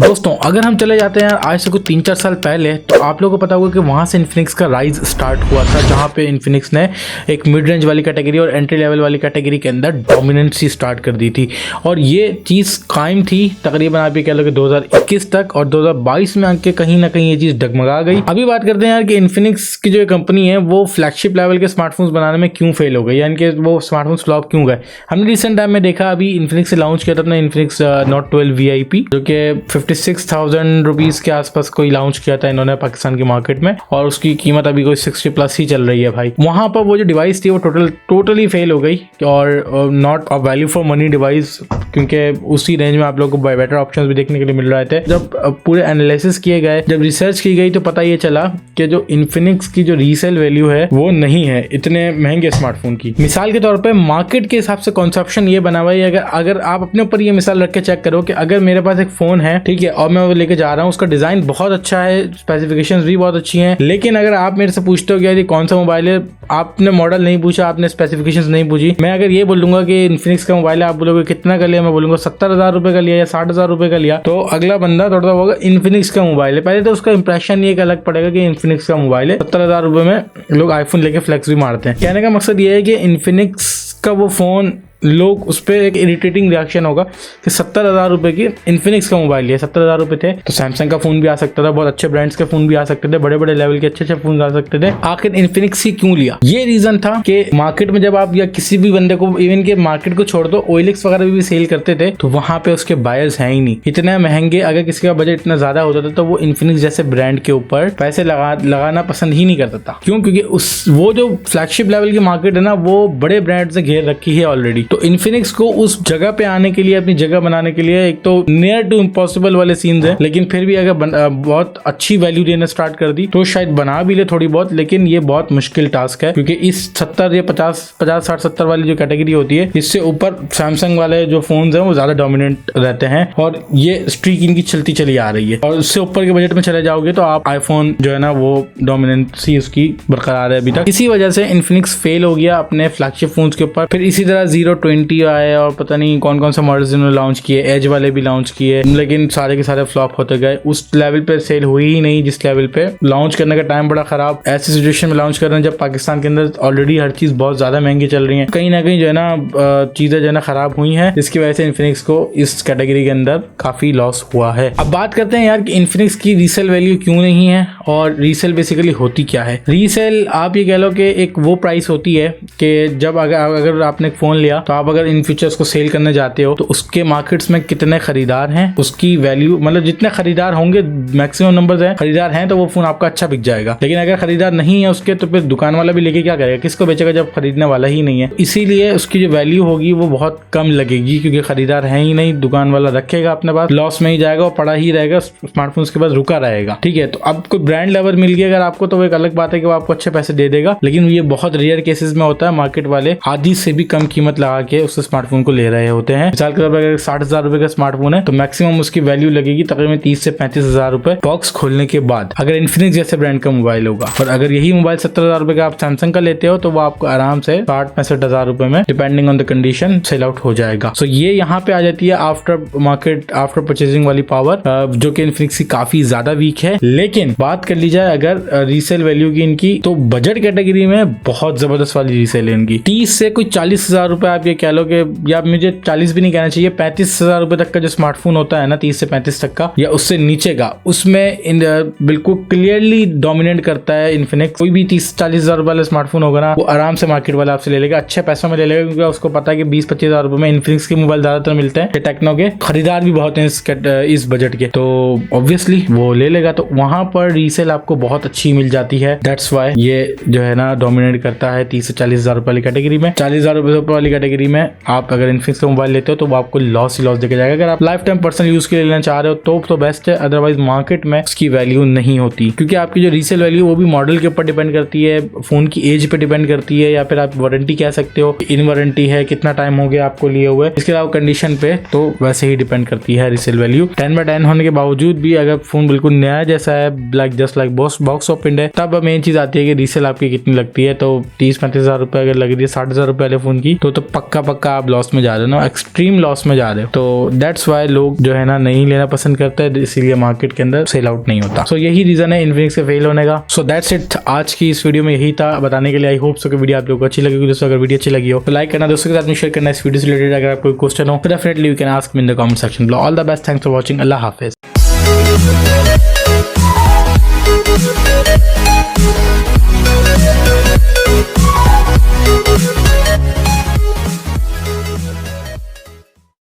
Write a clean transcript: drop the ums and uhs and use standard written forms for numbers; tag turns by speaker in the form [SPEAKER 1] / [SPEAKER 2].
[SPEAKER 1] दोस्तों अगर हम चले जाते हैं आज से कुछ 3-4 साल पहले, तो आप लोगों को पता होगा कि वहाँ से इन्फिनिक्स का राइज स्टार्ट हुआ था, जहाँ पे इन्फिनिक्स ने एक मिड रेंज वाली कैटेगरी और एंट्री लेवल वाली कैटेगरी के अंदर डोमिनेंसी स्टार्ट कर दी थी। और ये चीज़ कायम थी तकरीबन आप ये कह लो कि 2021 तक, और 2022 में आके कहीं ना कहीं ये चीज़ डगमगा गई। अभी बात करते हैं यार कि इन्फिनिक्स की जो कंपनी है वो फ्लैगशिप लेवल के स्मार्टफोन्स बनाने में क्यों फेल हो गई, यानी कि वो स्मार्टफोन्स फ्लॉप क्यों गए। हमने रिसेंट टाइम में देखा, अभी इन्फिनिक्स से लॉन्च किया था अपना इन्फिनिक्स नोट 12 VIP, जो कि 56,000 रुपीज़ के आसपास कोई लॉन्च किया था इन्होंने पाकिस्तान की मार्केट में, और उसकी कीमत अभी कोई 60+ ही चल रही है भाई। वहाँ पर वो जो डिवाइस थी वो टोटली फेल हो गई और not a value for money device, क्योंकि उसी रेंज में आप लोगों को बेटर ऑप्शंस भी देखने के लिए मिल रहे थे। जब पूरे एनालिसिस किए गए, जब रिसर्च की गई, तो पता ये चला कि जो इन्फिनिक्स की जो रीसेल वैल्यू है वो नहीं है इतने महंगे स्मार्टफोन की। मिसाल के तौर पे मार्केट के हिसाब से कंसेप्शन ये बना हुआ है, अगर आप अपने ऊपर ये मिसाल रख के चेक करो कि अगर मेरे पास एक फोन है, ठीक है, और मैं वो लेके जा रहा हूँ, उसका डिजाइन बहुत अच्छा है, स्पेसिफिकेशंस भी बहुत अच्छी हैं, लेकिन अगर आप मेरे से पूछते हो कि यार कौन सा मोबाइल है, आपने मॉडल नहीं पूछा, आपने स्पेसिफिकेशंस नहीं पूछी, मैं अगर ये बोलूंगा कि इन्फिनिक्स का मोबाइल है, आप बोलोगे कितना का लिया, मैं बोलूंगा 70,000 रुपए का लिया या 60,000 रुपए का लिया, तो अगला बंदा थोड़ा होगा इन्फिनिक्स का मोबाइल है। पहले तो उसका इंप्रेशन ये अलग पड़ेगा कि इन्फिनिक्स का मोबाइल है। 70,000 रुपए में लोग आईफोन लेके फ्लेक्स भी मारते हैं। कहने का मकसद ये है कि इन्फिनिक्स का वो फोन, लोग उस पर एक इरिटेटिंग रिएक्शन होगा कि 70,000 रुपए की इन्फिनिक्स का मोबाइल लिया। 70,000 रुपए थे तो सैमसंग का फोन भी आ सकता था, बहुत अच्छे ब्रांड्स के फोन भी आ सकते थे, बड़े बड़े लेवल के अच्छे फोन आ सकते थे। आखिर इन्फिनिक्स ही क्यों लिया? ये रीजन था कि मार्केट में जब आप या किसी भी बंदे को, इवन के मार्केट को छोड़ दो, OLX वगैरह भी सेल करते थे, तो वहां पे उसके बायर्स हैं ही नहीं इतने महंगे। अगर किसी का बजट इतना ज्यादा होता था तो वो इन्फिनिक्स जैसे ब्रांड के ऊपर पैसे लगाना पसंद ही नहीं करता था। क्यों? क्योंकि वो जो फ्लैगशिप लेवल की मार्केट है ना, वो बड़े ब्रांड से घेर रखी है ऑलरेडी। तो इन्फिनिक्स को उस जगह पे आने के लिए, अपनी जगह बनाने के लिए, एक तो नियर टू इम्पॉसिबल वाले सीन्स हैं, लेकिन फिर भी अगर बहुत अच्छी वैल्यू देना स्टार्ट कर दी तो शायद बना भी ले थोड़ी बहुत, लेकिन ये बहुत मुश्किल टास्क है, क्योंकि इस 70 या 50, 60, 70 वाली जो कैटेगरी होती है, इससे ऊपर सैमसंग वाले जो फोन हैं वो ज्यादा डोमिनेंट रहते हैं, और ये स्ट्रीक इनकी चलती चली आ रही है। और उससे ऊपर के बजट में चले जाओगे तो आप आईफोन जो है ना, वो डोमिनेंसी उसकी बरकरार है अभी तक। इसी वजह से इन्फिनिक्स फेल हो गया अपने फ्लैगशिप फोन के ऊपर। फिर इसी तरह 020 आए और पता नहीं कौन कौन से मॉडल्स इन्होंने लॉन्च किए, एज वाले भी लॉन्च किए, लेकिन सारे के सारे फ्लॉप होते गए। उस लेवल पे सेल हुई ही नहीं जिस लेवल पे। लॉन्च करने का टाइम बड़ा खराब, ऐसी सिचुएशन में लॉन्च कर रहे हैं जब पाकिस्तान के अंदर ऑलरेडी हर चीज बहुत ज्यादा महंगी चल रही है। कहीं ना कहीं जो है ना चीजें जो है ना खराब हुई हैं, जिसकी वजह से इन्फिनिक्स को इस कैटेगरी के अंदर काफी लॉस हुआ है। अब बात करते हैं यार कि इन्फिनिक्स की रीसेल वैल्यू क्यों नहीं है, और रीसेल बेसिकली होती क्या है। रीसेल आप ये कह लो कि एक वो प्राइस होती है कि जब अगर आपने एक फोन लिया, तो आप अगर इन फ्यूचर्स को सेल करने जाते हो तो उसके मार्केट्स में कितने खरीदार हैं, उसकी वैल्यू, मतलब जितने खरीदार होंगे, मैक्सिमम नंबर्स हैं, खरीदार हैं, तो वो फोन आपका अच्छा बिक जाएगा। लेकिन अगर खरीदार नहीं है उसके, तो फिर दुकान वाला भी लेके क्या करेगा, किसको बेचेगा जब खरीदने वाला ही नहीं है। इसीलिए उसकी जो वैल्यू होगी वो बहुत कम लगेगी, क्योंकि खरीदार है ही नहीं, दुकान वाला रखेगा अपने पास, लॉस में ही जाएगा और पड़ा ही रहेगा, स्मार्टफोन के पास रुका रहेगा। ठीक है, तो अब कोई ब्रांड लेवल मिल गया अगर आपको, तो वो एक अलग बात है कि वो आपको अच्छे पैसे दे देगा, लेकिन ये बहुत रेयर केसेस में होता है। मार्केट वाले आधी से भी कम कीमत लगा के उस स्मार्टफोन को ले रहे होते हैं। मिसाल के तौर पर अगर 60,000 रुपए का स्मार्टफोन है तो मैक्सिमम उसकी वैल्यू लगेगी तकरीबन 30 से 35,000 रुपए बॉक्स खोलने के बाद, अगर इन्फिनिक्स जैसे ब्रांड का मोबाइल होगा। और अगर यही मोबाइल 70,000 रुपए का आप सैमसंग का लेते हो तो वो आपको आराम से 60-65,000 रुपए में, depending on the condition, sell out हो जाएगा। सो ये यहाँ पे आ जाती है आफ्टर मार्केट, आफ्टर परचेजिंग वाली पावर, जो कि इन्फिनिक्स की काफी ज्यादा वीक है। लेकिन बात कर ली जाए अगर रीसेल वैल्यू की इनकी, तो बजट कैटेगरी में बहुत जबरदस्त वाली रीसेल है इनकी। 30 से कोई 40,000 रुपए आप ये कह लो कि, या मुझे 40 भी नहीं कहना चाहिए, 35,000 रुपए तक का जो स्मार्टफोन होता है ना, 30 से 35 तक का या उससे नीचे का, उसमें बिल्कुल क्लियरली डोमिनेट करता है इन्फिनिक्स। कोई भी 30-40,000 रुपए वाला स्मार्टफोन होगा ना, वो आराम से मार्केट वाला आपसे ले लेगा, अच्छे पैसों में ले लेगा, क्योंकि उसको पता है कि 20-25,000 रुपए में इन्फिनिक्स के मोबाइल ज्यादातर मिलते हैं। टेक्नो के खरीदार भी बहुत हैं इस बजट के, तो ऑब्वियसली वो ले लेगा। तो वहां पर रीसेल आपको बहुत अच्छी मिल जाती है। दैट्स वाई ये जो है ना डोमिनेट करता है 30 से 40,000 रुपए वाली कैटेगरी में। 40,000 रुपए वाली कैटेगरी में आप अगर इन्फिनिक्स का मोबाइल लेते हो तो वो आपको लॉस ही लॉस देके जाएगा। अगर आप लाइफ टाइम पर्सनल यूज के लिए लेना चाह रहे हो तो बेस्ट है, अदरवाइज मार्केट में उसकी वैल्यू नहीं होती, क्योंकि आपकी जो रीसेल वैल्यू वो भी मॉडल के ऊपर डिपेंड करती है, फोन की एज पे डिपेंड करती है, या फिर आप वारंटी कह सकते हो, इन वारंटी है, कितना टाइम हो गया आपको लिए हुए, इसके अलावा कंडीशन पे, तो वैसे ही डिपेंड करती है रीसेल वैल्यू। 10/10 होने के बावजूद भी अगर फोन बिल्कुल नया जैसा है, like just like box of पिंड है। तब मेन चीज आती है कि रीसेल आपकी कितनी लगती है। तो 30-35 हज़ार रुपए अगर लग रही है 60,000 रुपए वाले फोन की तो पक्का आप लॉस में जा रहे हो ना, एक्सट्रीम लॉस में जा रहे हो। तो दैट्स वाई लोग जो है ना नहीं लेना पसंद करते हैं, इसीलिए मार्केट के अंदर सेल आउट नहीं होता। सो यही रीजन है इन्फिनिक्स के फेल होने का। सो दैट्स इट, आज की इस वीडियो में यही था बताने के लिए। आई होप सो कि वीडियो आप लोगों को अच्छी लगी। दोस्तों अगर वीडियो अच्छी लगी हो तो लाइक करना, दोस्तों के साथ में शेयर करना इस वीडियो से रिलेटेड। अगर आपको कोई क्वेश्चन हो तो definitely you can ask me in the comment section below. All the best, thanks for watching, Allah Hafiz.